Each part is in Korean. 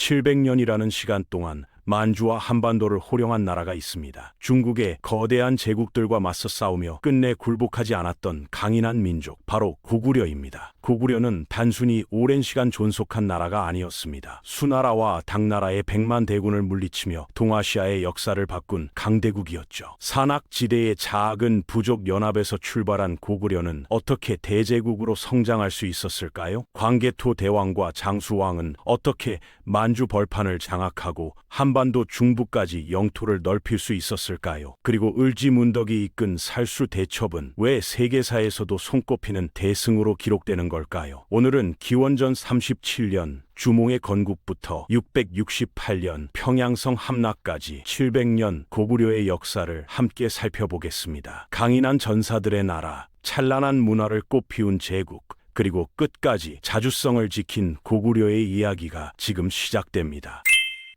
700년이라는 시간 동안 만주와 한반도를 호령한 나라가 있습니다. 중국의 거대한 제국들과 맞서 싸우며 끝내 굴복하지 않았던 강인한 민족, 바로 고구려입니다. 고구려는 단순히 오랜 시간 존속한 나라가 아니었습니다. 수나라와 당나라의 100만 대군을 물리치며 동아시아의 역사를 바꾼 강대국이었죠. 산악지대의 작은 부족 연합에서 출발한 고구려는 어떻게 대제국으로 성장할 수 있었을까요? 광개토 대왕과 장수왕은 어떻게 만주 벌판을 장악하고 한반도 중부까지 영토를 넓힐 수 있었을까요? 그리고 을지문덕이 이끈 살수 대첩은 왜 세계사에서도 손꼽히는 대승으로 기록되는 걸까요? 오늘은 기원전 37년 주몽의 건국부터 668년 평양성 함락까지 700년 고구려의 역사를 함께 살펴보겠습니다. 강인한 전사들의 나라, 찬란한 문화를 꽃피운 제국, 그리고 끝까지 자주성을 지킨 고구려의 이야기가 지금 시작됩니다.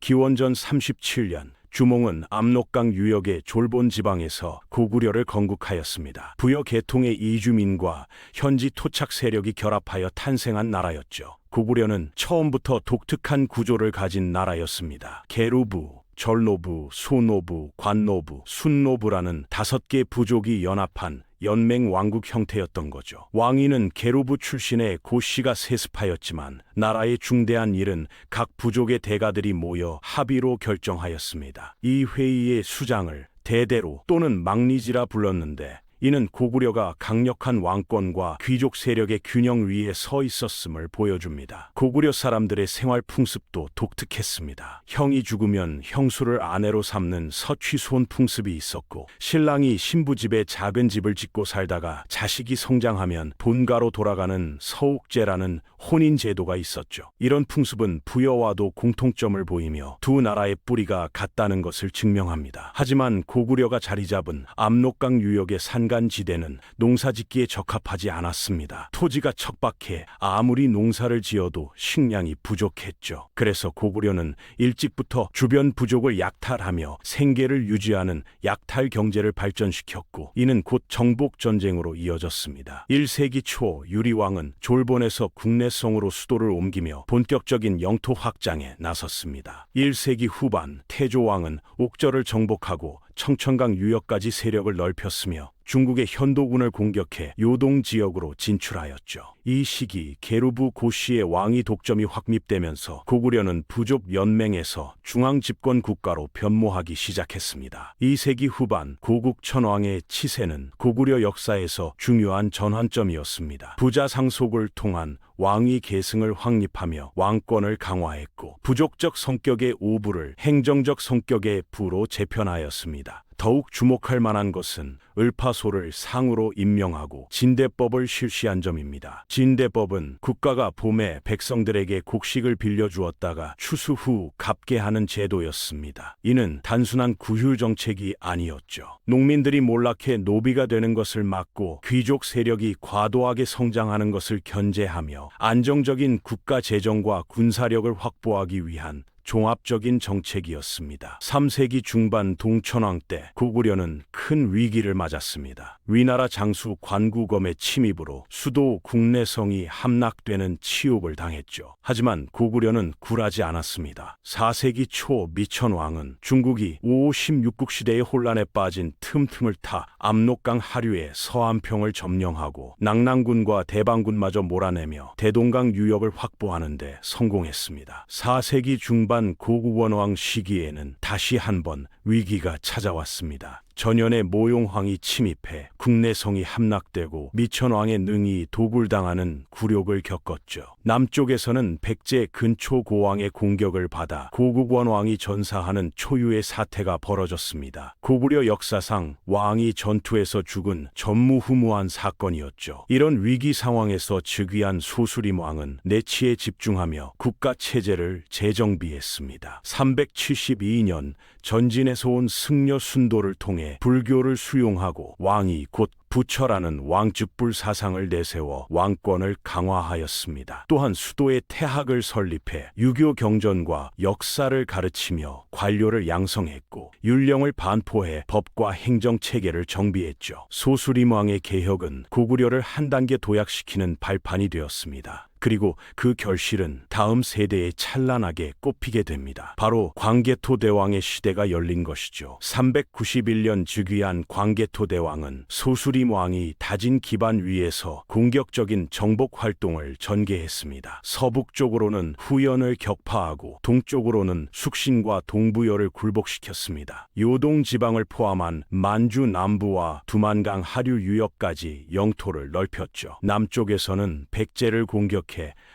기원전 37년 주몽은 압록강 유역의 졸본 지방에서 고구려를 건국하였습니다. 부여 계통의 이주민과 현지 토착 세력이 결합하여 탄생한 나라였죠. 고구려는 처음부터 독특한 구조를 가진 나라였습니다. 계루부, 절노부, 소노부, 관노부, 순노부라는 5개 부족이 연합한 연맹 왕국 형태였던 거죠. 왕위는 계루부 출신의 고씨가 세습하였지만 나라의 중대한 일은 각 부족의 대가들이 모여 합의로 결정하였습니다. 이 회의의 수장을 대대로 또는 막리지라 불렀는데, 이는 고구려가 강력한 왕권과 귀족 세력의 균형 위에 서 있었음을 보여줍니다. 고구려 사람들의 생활 풍습도 독특했습니다. 형이 죽으면 형수를 아내로 삼는 서취소혼 풍습이 있었고, 신랑이 신부 집에 작은 집을 짓고 살다가 자식이 성장하면 본가로 돌아가는 서옥제라는 혼인 제도가 있었죠. 이런 풍습은 부여와도 공통점을 보이며 두 나라의 뿌리가 같다는 것을 증명합니다. 하지만 고구려가 자리 잡은 압록강 유역의 산간지대는 농사짓기에 적합하지 않았습니다. 토지가 척박해 아무리 농사를 지어도 식량이 부족했죠. 그래서 고구려는 일찍부터 주변 부족을 약탈하며 생계를 유지하는 약탈 경제를 발전시켰고, 이는 곧 정복 전쟁으로 이어졌습니다. 1세기 초 유리왕은 졸본에서 국내성으로 수도를 옮기며 본격적인 영토 확장에 나섰습니다. 1세기 후반 태조왕은 옥저를 정복하고 청천강 유역까지 세력을 넓혔으며 중국의 현도군을 공격해 요동 지역으로 진출하였죠. 이 시기 계루부 고씨의 왕위 독점이 확립되면서 고구려는 부족 연맹에서 중앙 집권 국가로 변모하기 시작했습니다. 2세기 후반 고국 천왕의 치세는 고구려 역사에서 중요한 전환점이었습니다. 부자 상속을 통한 왕위 계승을 확립하며 왕권을 강화했고, 부족적 성격의 오부를 행정적 성격의 부로 재편하였습니다. 더욱 주목할 만한 것은 을파소를 상으로 임명하고 진대법을 실시한 점입니다. 진대법은 국가가 봄에 백성들에게 곡식을 빌려주었다가 추수 후 갚게 하는 제도였습니다. 이는 단순한 구휼 정책이 아니었죠. 농민들이 몰락해 노비가 되는 것을 막고 귀족 세력이 과도하게 성장하는 것을 견제하며 안정적인 국가 재정과 군사력을 확보하기 위한 종합적인 정책이었습니다. 3세기 중반 동천왕 때 고구려는 큰 위기를 맞았습니다. 위나라 장수 관구검의 침입으로 수도 국내성이 함락되는 치욕을 당했죠. 하지만 고구려는 굴하지 않았습니다. 4세기 초 미천왕은 중국이 5, 16국 시대의 혼란에 빠진 틈틈을 타 압록강 하류의 서안평을 점령하고 낙랑군과 대방군마저 몰아내며 대동강 유역을 확보하는 데 성공했습니다. 4세기 중반 고구원왕 시기에는 다시 한번 위기가 찾아왔습니다. 전연의 모용황이 침입해 국내성이 함락되고 미천왕의 능이 도굴당하는 굴욕을 겪었죠. 남쪽에서는 백제 근초고왕의 공격을 받아 고국원왕이 전사하는 초유의 사태가 벌어졌습니다. 고구려 역사상 왕이 전투에서 죽은 전무후무한 사건이었죠. 이런 위기 상황에서 즉위한 소수림왕은 내치에 집중하며 국가 체제를 재정비했습니다. 372년 전진에서 온 승려 순도를 통해 불교를 수용하고 왕이 곧 부처라는 왕즉불 사상을 내세워 왕권을 강화하였습니다. 또한 수도에 태학을 설립해 유교 경전과 역사를 가르치며 관료를 양성했고, 율령을 반포해 법과 행정 체계를 정비했죠. 소수림왕의 개혁은 고구려를 한 단계 도약시키는 발판이 되었습니다. 그리고 그 결실은 다음 세대에 찬란하게 꽃피게 됩니다. 바로 광개토 대왕의 시대가 열린 것이죠. 391년 즉위한 광개토 대왕은 소수림 왕이 다진 기반 위에서 공격적인 정복 활동을 전개했습니다. 서북쪽으로는 후연을 격파하고 동쪽으로는 숙신과 동부여를 굴복시켰습니다. 요동 지방을 포함한 만주 남부와 두만강 하류 유역까지 영토를 넓혔죠. 남쪽에서는 백제를 공격해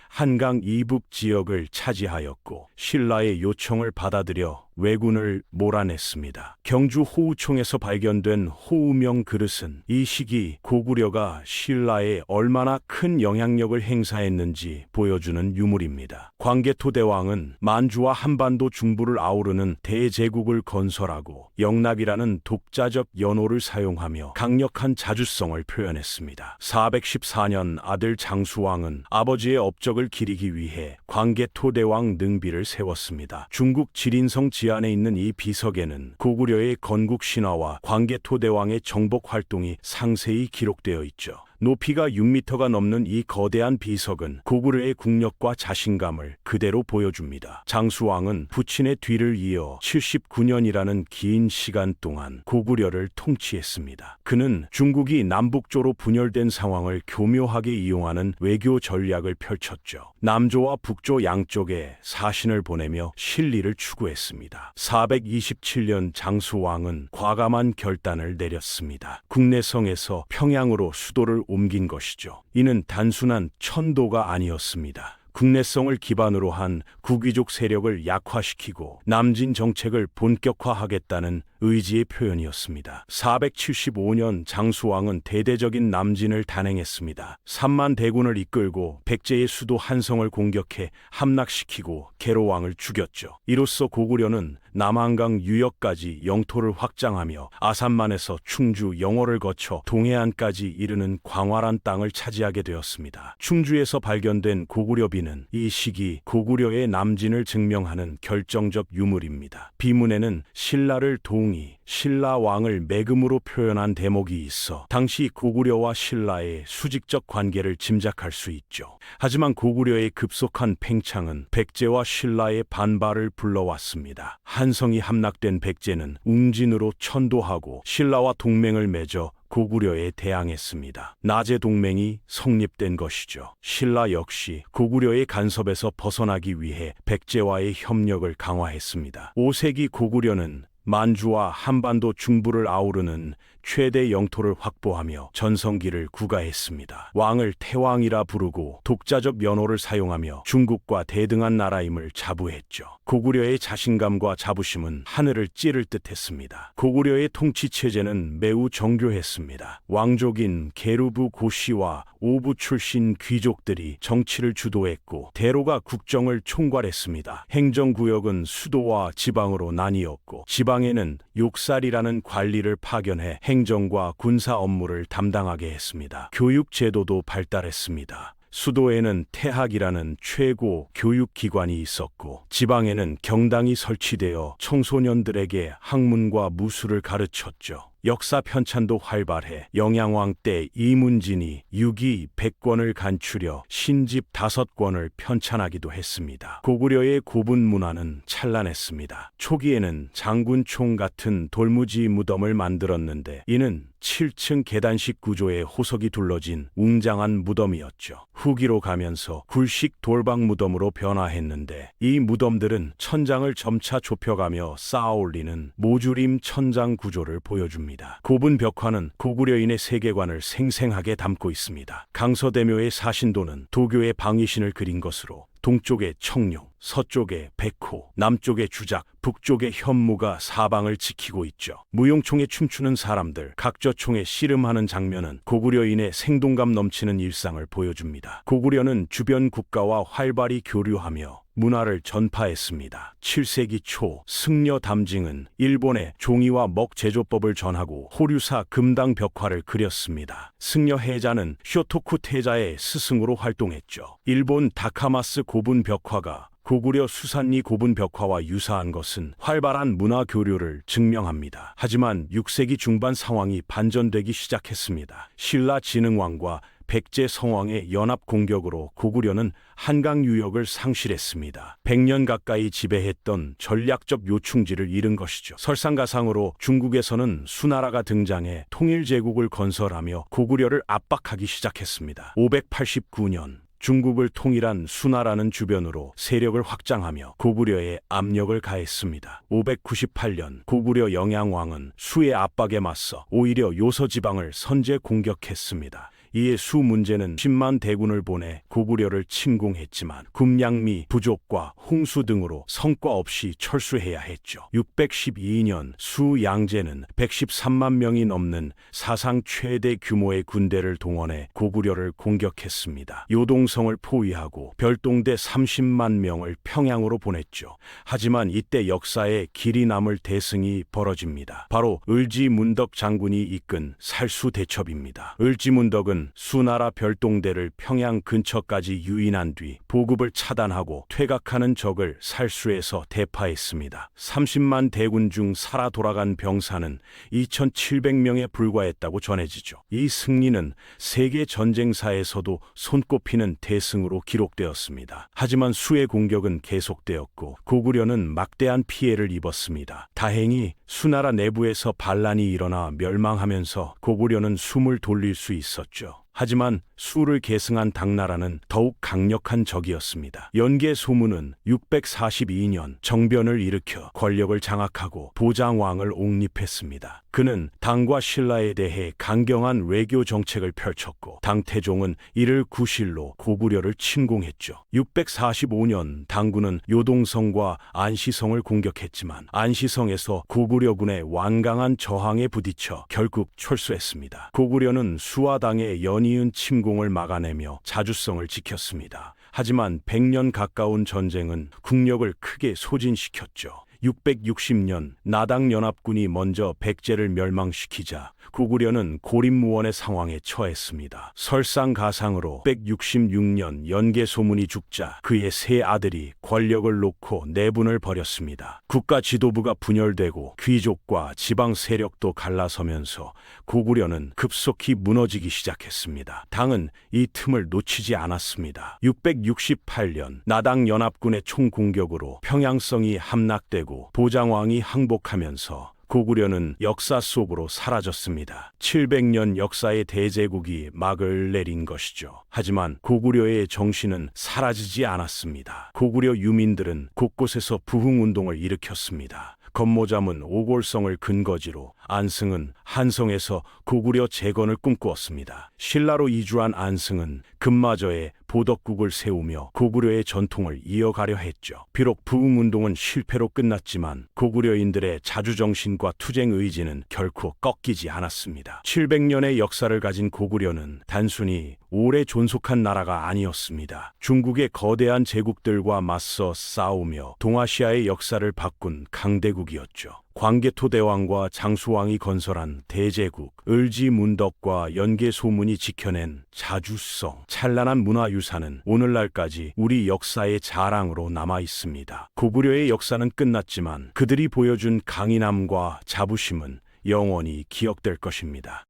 한강 이북 지역을 차지하였고 신라의 요청을 받아들여 왜군을 몰아냈습니다. 경주 호우총에서 발견된 호우명 그릇은 이 시기 고구려가 신라에 얼마나 큰 영향력을 행사했는지 보여주는 유물입니다. 광개토 대왕은 만주와 한반도 중부를 아우르는 대제국을 건설하고 영납이라는 독자적 연호를 사용하며 강력한 자주성을 표현했습니다. 414년 아들 장수왕은 아버지의 업적을 기리기 위해 광개토 대왕 능비를 세웠습니다. 중국 지린성 안에 있는 이 비석에는 고구려의 건국 신화와 광개토 대왕의 정복 활동이 상세히 기록되어 있죠. 높이가 6m가 넘는 이 거대한 비석은 고구려의 국력과 자신감을 그대로 보여줍니다. 장수왕은 부친의 뒤를 이어 79년이라는 긴 시간 동안 고구려를 통치했습니다. 그는 중국이 남북조로 분열된 상황을 교묘하게 이용하는 외교 전략을 펼쳤죠. 남조와 북조 양쪽에 사신을 보내며 신리를 추구했습니다. 427년 장수왕은 과감한 결단을 내렸습니다. 국내성에서 평양으로 수도를 옮긴 것이죠. 이는 단순한 천도가 아니었습니다. 국내성을 기반으로 한 구귀족 세력을 약화시키고 남진 정책을 본격화하겠다는 의지의 표현이었습니다. 475년 장수왕은 대대적인 남진을 단행했습니다. 3만 대군을 이끌고 백제의 수도 한성을 공격해 함락시키고 계로왕을 죽였죠. 이로써 고구려는 남한강 유역까지 영토를 확장하며 아산만에서 충주, 영월을 거쳐 동해안까지 이르는 광활한 땅을 차지하게 되었습니다. 충주에서 발견된 고구려비는 이 시기 고구려의 남진을 증명하는 결정적 유물입니다. 비문에는 신라를 동이, 신라 왕을 매금으로 표현한 대목이 있어 당시 고구려와 신라의 수직적 관계를 짐작할 수 있죠. 하지만 고구려의 급속한 팽창은 백제와 신라의 반발을 불러왔습니다. 한성이 함락된 백제는 웅진으로 천도하고 신라와 동맹을 맺어 고구려에 대항했습니다. 나제 동맹이 성립된 것이죠. 신라 역시 고구려의 간섭에서 벗어나기 위해 백제와의 협력을 강화했습니다. 5세기 고구려는 만주와 한반도 중부를 아우르는 최대 영토를 확보하며 전성기를 구가했습니다. 왕을 태왕이라 부르고 독자적 연호를 사용하며 중국과 대등한 나라임을 자부했죠. 고구려의 자신감과 자부심은 하늘을 찌를 듯했습니다. 고구려의 통치 체제는 매우 정교했습니다. 왕족인 게르부 고씨와 오부 출신 귀족들이 정치를 주도했고 대로가 국정을 총괄했습니다. 행정구역은 수도와 지방으로 나뉘었고 지방에는 욕살이라는 관리를 파견해 행정과 군사 업무를 담당하게 했습니다. 교육 제도도 발달했습니다. 수도에는 태학이라는 최고 교육기관이 있었고 지방에는 경당이 설치되어 청소년들에게 학문과 무술을 가르쳤죠. 역사 편찬도 활발해 영양왕 때 이문진이 유기 100권을 간추려 신집 5권을 편찬하기도 했습니다. 고구려의 고분 문화는 찬란했습니다. 초기에는 장군총 같은 돌무지 무덤을 만들었는데 이는 7층 계단식 구조의 호석이 둘러진 웅장한 무덤이었죠. 후기로 가면서 굴식 돌방 무덤으로 변화했는데 이 무덤들은 천장을 점차 좁혀가며 쌓아올리는 모주림 천장 구조를 보여줍니다. 고분 벽화는 고구려인의 세계관을 생생하게 담고 있습니다. 강서대묘의 사신도는 도교의 방위신을 그린 것으로 동쪽에 청룡, 서쪽에 백호, 남쪽에 주작, 북쪽에 현무가 사방을 지키고 있죠. 무용총에 춤추는 사람들, 각저총에 씨름하는 장면은 고구려인의 생동감 넘치는 일상을 보여줍니다. 고구려는 주변 국가와 활발히 교류하며 문화를 전파했습니다. 7세기 초 승려 담징은 일본에 종이와 먹 제조법을 전하고 호류사 금당 벽화를 그렸습니다. 승려 해자는 쇼토쿠 태자의 스승으로 활동했죠. 일본 다카마스 고분 벽화가 고구려 수산리 고분 벽화와 유사한 것은 활발한 문화 교류를 증명합니다. 하지만 6세기 중반 상황이 반전되기 시작했습니다. 신라 진흥왕과 백제 성왕의 연합 공격으로 고구려는 한강 유역을 상실했습니다. 100년 가까이 지배했던 전략적 요충지를 잃은 것이죠. 설상가상으로 중국에서는 수나라가 등장해 통일제국을 건설하며 고구려를 압박하기 시작했습니다. 589년 중국을 통일한 수나라는 주변으로 세력을 확장하며 고구려에 압력을 가했습니다. 598년 고구려 영양왕은 수의 압박에 맞서 오히려 요서 지방을 선제 공격했습니다. 이에 수 문제는 10만 대군을 보내 고구려를 침공했지만 군량미 부족과 홍수 등으로 성과 없이 철수해야 했죠. 612년 수 양제는 113만 명이 넘는 사상 최대 규모의 군대를 동원해 고구려를 공격했습니다. 요동성을 포위하고 별동대 30만 명을 평양으로 보냈죠. 하지만 이때 역사에 길이 남을 대승이 벌어집니다. 바로 을지문덕 장군이 이끈 살수대첩입니다. 을지문덕은 수나라 별동대를 평양 근처까지 유인한 뒤 보급을 차단하고 퇴각하는 적을 살수에서 대파했습니다. 30만 대군 중 살아 돌아간 병사는 2,700명에 불과했다고 전해지죠. 이 승리는 세계 전쟁사에서도 손꼽히는 대승으로 기록되었습니다. 하지만 수의 공격은 계속되었고 고구려는 막대한 피해를 입었습니다. 다행히 수나라 내부에서 반란이 일어나 멸망하면서 고구려는 숨을 돌릴 수 있었죠. 하지만 수를 계승한 당나라는 더욱 강력한 적이었습니다. 연개 소문은 642년 정변을 일으켜 권력을 장악하고 보장왕을 옹립했습니다. 그는 당과 신라에 대해 강경한 외교 정책을 펼쳤고 당태종은 이를 구실로 고구려를 침공했죠. 645년 당군은 요동성과 안시성을 공격했지만 안시성에서 고구려군의 완강한 저항에 부딪혀 결국 철수했습니다. 고구려는 수와 당의 연이은 침공을 막아내며 자주성을 지켰습니다. 하지만 100년 가까운 전쟁은 국력을 크게 소진시켰죠. 660년 나당 연합군이 먼저 백제를 멸망시키자 고구려는 고립무원의 상황에 처했습니다. 설상가상으로 666년 연개 소문이 죽자 그의 세 아들이 권력을 놓고 내분을 벌였습니다. 국가 지도부가 분열되고 귀족과 지방 세력도 갈라서면서 고구려는 급속히 무너지기 시작했습니다. 당은 이 틈을 놓치지 않았습니다. 668년 나당 연합군의 총공격으로 평양성이 함락되고 보장왕이 항복하면서 고구려는 역사 속으로 사라졌습니다. 700년 역사의 대제국이 막을 내린 것이죠. 하지만 고구려의 정신은 사라지지 않았습니다. 고구려 유민들은 곳곳에서 부흥운동을 일으켰습니다. 건모잠은 오골성을 근거지로, 안승은 한성에서 고구려 재건을 꿈꾸었습니다. 신라로 이주한 안승은 금마저에 보덕국을 세우며 고구려의 전통을 이어가려 했죠. 비록 부흥운동은 실패로 끝났지만 고구려인들의 자주정신과 투쟁 의지는 결코 꺾이지 않았습니다. 700년의 역사를 가진 고구려는 단순히 오래 존속한 나라가 아니었습니다. 중국의 거대한 제국들과 맞서 싸우며 동아시아의 역사를 바꾼 강대국이었죠. 광개토대왕과 장수왕이 건설한 대제국, 을지문덕과 연개소문이 지켜낸 자주성, 찬란한 문화유산은 오늘날까지 우리 역사의 자랑으로 남아 있습니다. 고구려의 역사는 끝났지만 그들이 보여준 강인함과 자부심은 영원히 기억될 것입니다.